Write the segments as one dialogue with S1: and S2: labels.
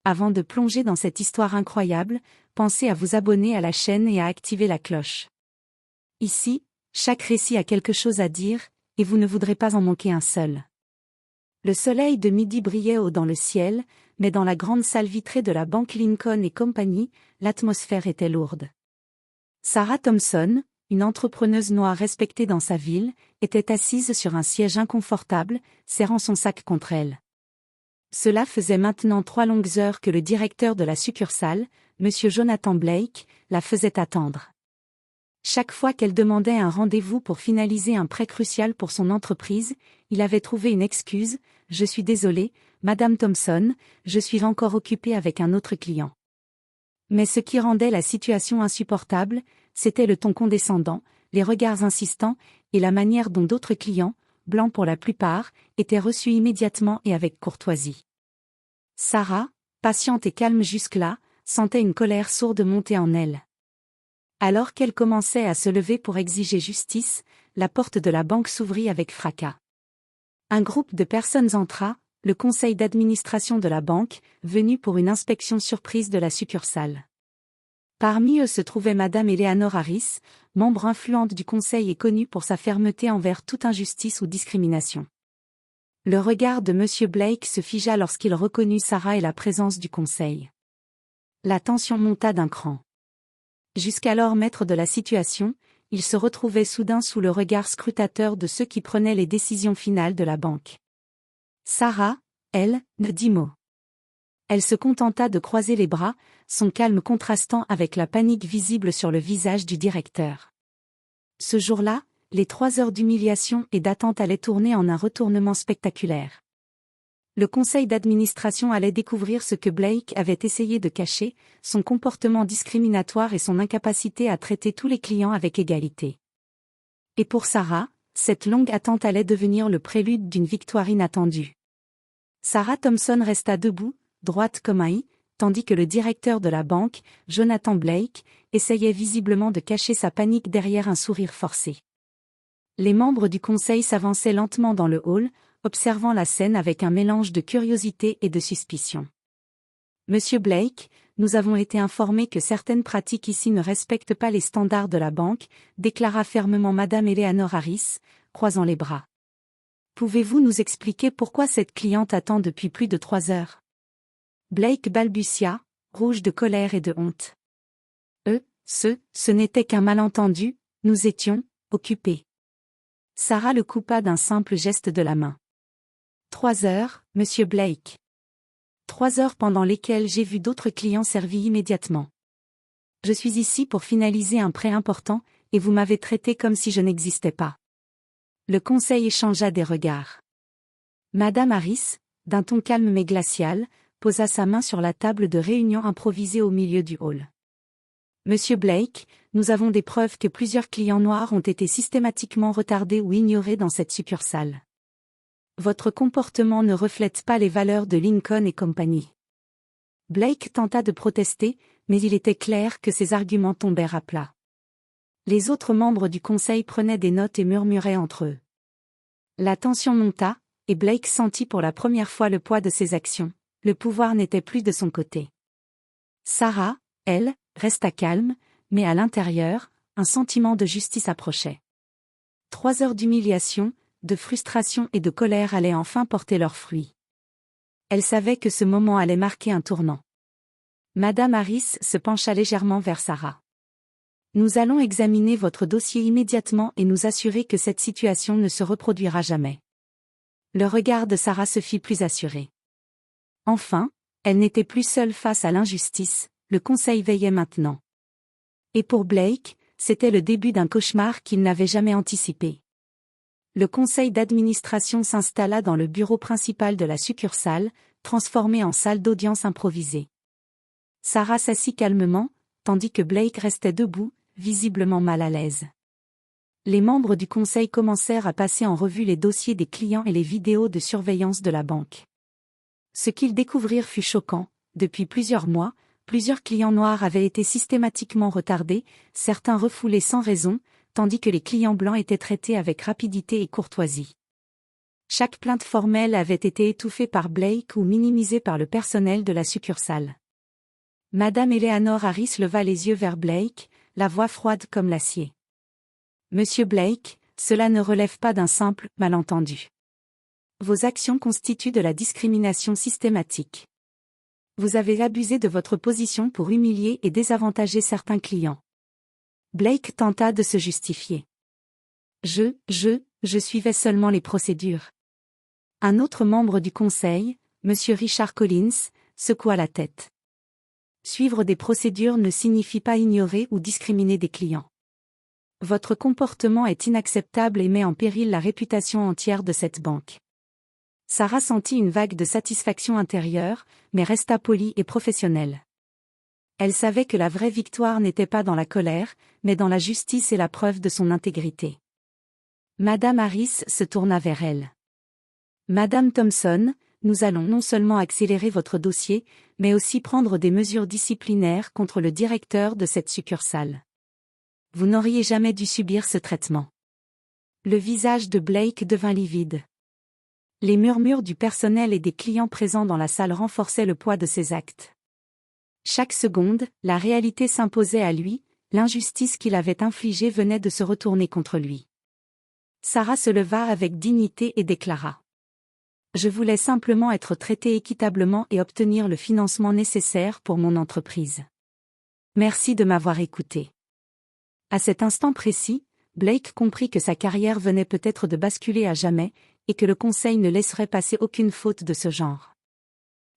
S1: avant de plonger dans cette histoire incroyable, pensez à vous abonner à la chaîne et à activer la cloche. Ici, chaque récit a quelque chose à dire, et vous ne voudrez pas en manquer un seul. Le soleil de midi brillait haut dans le ciel, mais dans la grande salle vitrée de la banque Lincoln & Company, l'atmosphère était lourde. Sarah Thompson, une entrepreneuse noire respectée dans sa ville, était assise sur un siège inconfortable, serrant son sac contre elle. Cela faisait maintenant 3 longues heures que le directeur de la succursale, M. Jonathan Blake, la faisait attendre. Chaque fois qu'elle demandait un rendez-vous pour finaliser un prêt crucial pour son entreprise, il avait trouvé une excuse: « Je suis désolé, Madame Thompson, je suis encore occupé avec un autre client. » Mais ce qui rendait la situation insupportable, c'était le ton condescendant, les regards insistants, et la manière dont d'autres clients, blancs pour la plupart, étaient reçus immédiatement et avec courtoisie. Sarah, patiente et calme jusque-là, sentait une colère sourde monter en elle. Alors qu'elle commençait à se lever pour exiger justice, la porte de la banque s'ouvrit avec fracas. Un groupe de personnes entra, le conseil d'administration de la banque, venu pour une inspection surprise de la succursale. Parmi eux se trouvait Madame Eleanor Harris, membre influente du conseil et connue pour sa fermeté envers toute injustice ou discrimination. Le regard de M. Blake se figea lorsqu'il reconnut Sarah et la présence du conseil. La tension monta d'un cran. Jusqu'alors maître de la situation, il se retrouvait soudain sous le regard scrutateur de ceux qui prenaient les décisions finales de la banque. Sarah, elle, ne dit mot. Elle se contenta de croiser les bras, son calme contrastant avec la panique visible sur le visage du directeur. Ce jour-là, les 3 heures d'humiliation et d'attente allaient tourner en un retournement spectaculaire. Le conseil d'administration allait découvrir ce que Blake avait essayé de cacher, son comportement discriminatoire et son incapacité à traiter tous les clients avec égalité. Et pour Sarah, cette longue attente allait devenir le prélude d'une victoire inattendue. Sarah Thompson resta debout, droite comme un i, tandis que le directeur de la banque, Jonathan Blake, essayait visiblement de cacher sa panique derrière un sourire forcé. Les membres du conseil s'avançaient lentement dans le hall, observant la scène avec un mélange de curiosité et de suspicion. « Monsieur Blake, nous avons été informés que certaines pratiques ici ne respectent pas les standards de la banque », déclara fermement Madame Eleanor Harris, croisant les bras. « Pouvez-vous nous expliquer pourquoi cette cliente attend depuis plus de 3 heures ?» Blake balbutia, rouge de colère et de honte. Ce n'était qu'un malentendu, nous étions occupés. Sarah le coupa d'un simple geste de la main. 3 heures, Monsieur Blake. 3 heures pendant lesquelles j'ai vu d'autres clients servis immédiatement. Je suis ici pour finaliser un prêt important, et vous m'avez traité comme si je n'existais pas. Le conseil échangea des regards. Madame Harris, d'un ton calme mais glacial, posa sa main sur la table de réunion improvisée au milieu du hall. Monsieur Blake, nous avons des preuves que plusieurs clients noirs ont été systématiquement retardés ou ignorés dans cette succursale. Votre comportement ne reflète pas les valeurs de Lincoln & Company. Blake tenta de protester, mais il était clair que ses arguments tombèrent à plat. Les autres membres du conseil prenaient des notes et murmuraient entre eux. La tension monta, et Blake sentit pour la première fois le poids de ses actions. Le pouvoir n'était plus de son côté. Sarah, elle, resta calme, mais à l'intérieur, un sentiment de justice approchait. 3 heures d'humiliation, de frustration et de colère allaient enfin porter leurs fruits. Elle savait que ce moment allait marquer un tournant. Madame Harris se pencha légèrement vers Sarah. Nous allons examiner votre dossier immédiatement et nous assurer que cette situation ne se reproduira jamais. Le regard de Sarah se fit plus assuré. Enfin, elle n'était plus seule face à l'injustice, le conseil veillait maintenant. Et pour Blake, c'était le début d'un cauchemar qu'il n'avait jamais anticipé. Le conseil d'administration s'installa dans le bureau principal de la succursale, transformé en salle d'audience improvisée. Sarah s'assit calmement, tandis que Blake restait debout, visiblement mal à l'aise. Les membres du conseil commencèrent à passer en revue les dossiers des clients et les vidéos de surveillance de la banque. Ce qu'ils découvrirent fut choquant. Depuis plusieurs mois, plusieurs clients noirs avaient été systématiquement retardés, certains refoulés sans raison, tandis que les clients blancs étaient traités avec rapidité et courtoisie. Chaque plainte formelle avait été étouffée par Blake ou minimisée par le personnel de la succursale. Madame Eleanor Harris leva les yeux vers Blake, la voix froide comme l'acier. Monsieur Blake, cela ne relève pas d'un simple malentendu. Vos actions constituent de la discrimination systématique. Vous avez abusé de votre position pour humilier et désavantager certains clients. Blake tenta de se justifier. Je suivais seulement les procédures. Un autre membre du conseil, Monsieur Richard Collins, secoua la tête. Suivre des procédures ne signifie pas ignorer ou discriminer des clients. Votre comportement est inacceptable et met en péril la réputation entière de cette banque. Sarah sentit une vague de satisfaction intérieure, mais resta polie et professionnelle. Elle savait que la vraie victoire n'était pas dans la colère, mais dans la justice et la preuve de son intégrité. Madame Harris se tourna vers elle. Madame Thompson, nous allons non seulement accélérer votre dossier, mais aussi prendre des mesures disciplinaires contre le directeur de cette succursale. Vous n'auriez jamais dû subir ce traitement. Le visage de Blake devint livide. Les murmures du personnel et des clients présents dans la salle renforçaient le poids de ses actes. Chaque seconde, la réalité s'imposait à lui, l'injustice qu'il avait infligée venait de se retourner contre lui. Sarah se leva avec dignité et déclara. Je voulais simplement être traitée équitablement et obtenir le financement nécessaire pour mon entreprise. Merci de m'avoir écouté. À cet instant précis, Blake comprit que sa carrière venait peut-être de basculer à jamais, et que le conseil ne laisserait passer aucune faute de ce genre.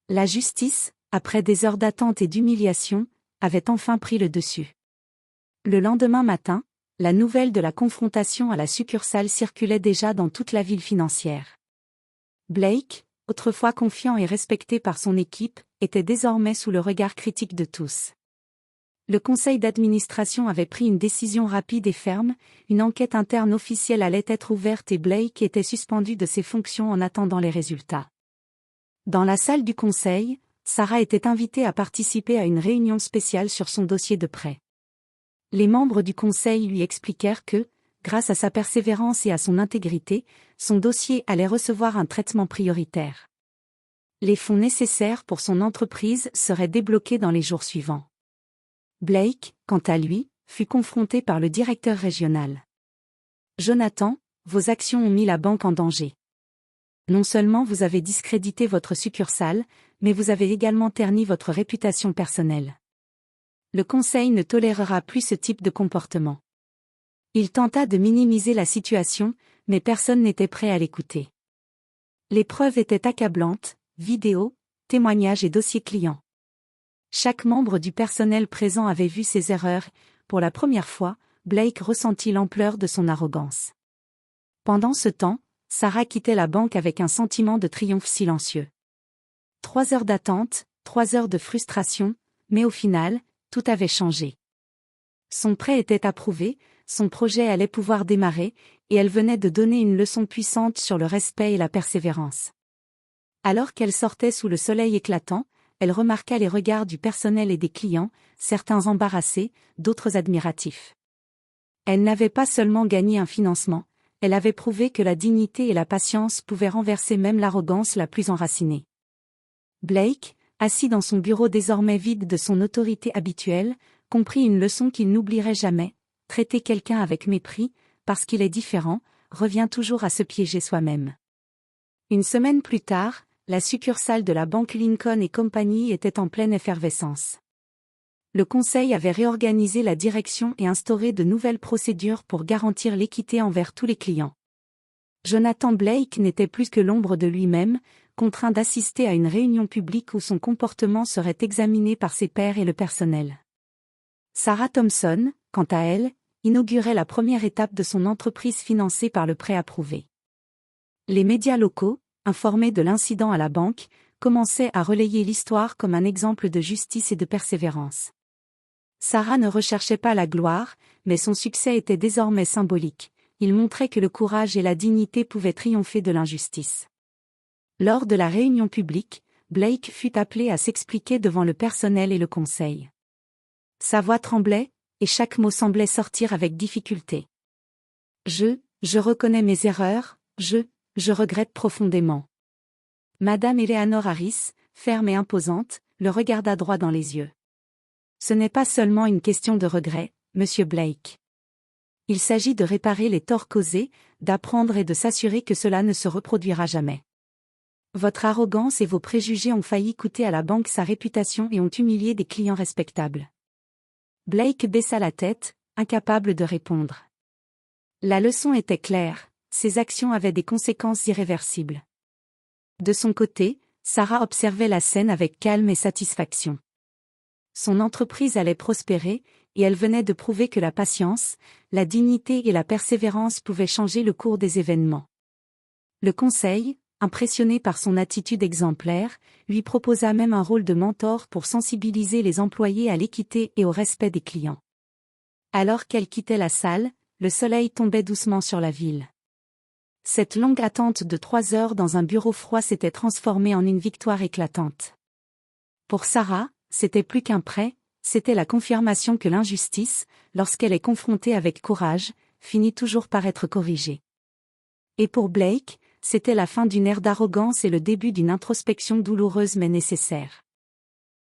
S1: La justice, après des heures d'attente et d'humiliation, avait enfin pris le dessus. Le lendemain matin, la nouvelle de la confrontation à la succursale circulait déjà dans toute la ville financière. Blake, autrefois confiant et respecté par son équipe, était désormais sous le regard critique de tous. Le conseil d'administration avait pris une décision rapide et ferme, une enquête interne officielle allait être ouverte et Blake était suspendu de ses fonctions en attendant les résultats. Dans la salle du conseil, Sarah était invitée à participer à une réunion spéciale sur son dossier de prêt. Les membres du conseil lui expliquèrent que, grâce à sa persévérance et à son intégrité, son dossier allait recevoir un traitement prioritaire. Les fonds nécessaires pour son entreprise seraient débloqués dans les jours suivants. Blake, quant à lui, fut confronté par le directeur régional. Jonathan, vos actions ont mis la banque en danger. Non seulement vous avez discrédité votre succursale, mais vous avez également terni votre réputation personnelle. Le conseil ne tolérera plus ce type de comportement. Il tenta de minimiser la situation, mais personne n'était prêt à l'écouter. Les preuves étaient accablantes, vidéos, témoignages et dossiers clients. Chaque membre du personnel présent avait vu ses erreurs. Pour la première fois, Blake ressentit l'ampleur de son arrogance. Pendant ce temps, Sarah quittait la banque avec un sentiment de triomphe silencieux. 3 heures d'attente, 3 heures de frustration, mais au final, tout avait changé. Son prêt était approuvé, son projet allait pouvoir démarrer, et elle venait de donner une leçon puissante sur le respect et la persévérance. Alors qu'elle sortait sous le soleil éclatant, elle remarqua les regards du personnel et des clients, certains embarrassés, d'autres admiratifs. Elle n'avait pas seulement gagné un financement, elle avait prouvé que la dignité et la patience pouvaient renverser même l'arrogance la plus enracinée. Blake, assis dans son bureau désormais vide de son autorité habituelle, comprit une leçon qu'il n'oublierait jamais: traiter quelqu'un avec mépris, parce qu'il est différent, revient toujours à se piéger soi-même. Une semaine plus tard, la succursale de la banque Lincoln et Company était en pleine effervescence. Le conseil avait réorganisé la direction et instauré de nouvelles procédures pour garantir l'équité envers tous les clients. Jonathan Blake n'était plus que l'ombre de lui-même, contraint d'assister à une réunion publique où son comportement serait examiné par ses pairs et le personnel. Sarah Thompson, quant à elle, inaugurait la première étape de son entreprise financée par le prêt approuvé. Les médias locaux, informés de l'incident à la banque, commençaient à relayer l'histoire comme un exemple de justice et de persévérance. Sarah ne recherchait pas la gloire, mais son succès était désormais symbolique. Il montrait que le courage et la dignité pouvaient triompher de l'injustice. Lors de la réunion publique, Blake fut appelé à s'expliquer devant le personnel et le conseil. Sa voix tremblait, et chaque mot semblait sortir avec difficulté. Je reconnais mes erreurs, je Je regrette profondément. Madame Eleanor Harris, ferme et imposante, le regarda droit dans les yeux. Ce n'est pas seulement une question de regret, monsieur Blake. Il s'agit de réparer les torts causés, d'apprendre et de s'assurer que cela ne se reproduira jamais. Votre arrogance et vos préjugés ont failli coûter à la banque sa réputation et ont humilié des clients respectables. Blake baissa la tête, incapable de répondre. La leçon était claire, ses actions avaient des conséquences irréversibles. De son côté, Sarah observait la scène avec calme et satisfaction. Son entreprise allait prospérer, et elle venait de prouver que la patience, la dignité et la persévérance pouvaient changer le cours des événements. Le conseil, impressionné par son attitude exemplaire, lui proposa même un rôle de mentor pour sensibiliser les employés à l'équité et au respect des clients. Alors qu'elle quittait la salle, le soleil tombait doucement sur la ville. Cette longue attente de 3 heures dans un bureau froid s'était transformée en une victoire éclatante. Pour Sarah, c'était plus qu'un prêt, c'était la confirmation que l'injustice, lorsqu'elle est confrontée avec courage, finit toujours par être corrigée. Et pour Blake, c'était la fin d'une ère d'arrogance et le début d'une introspection douloureuse mais nécessaire.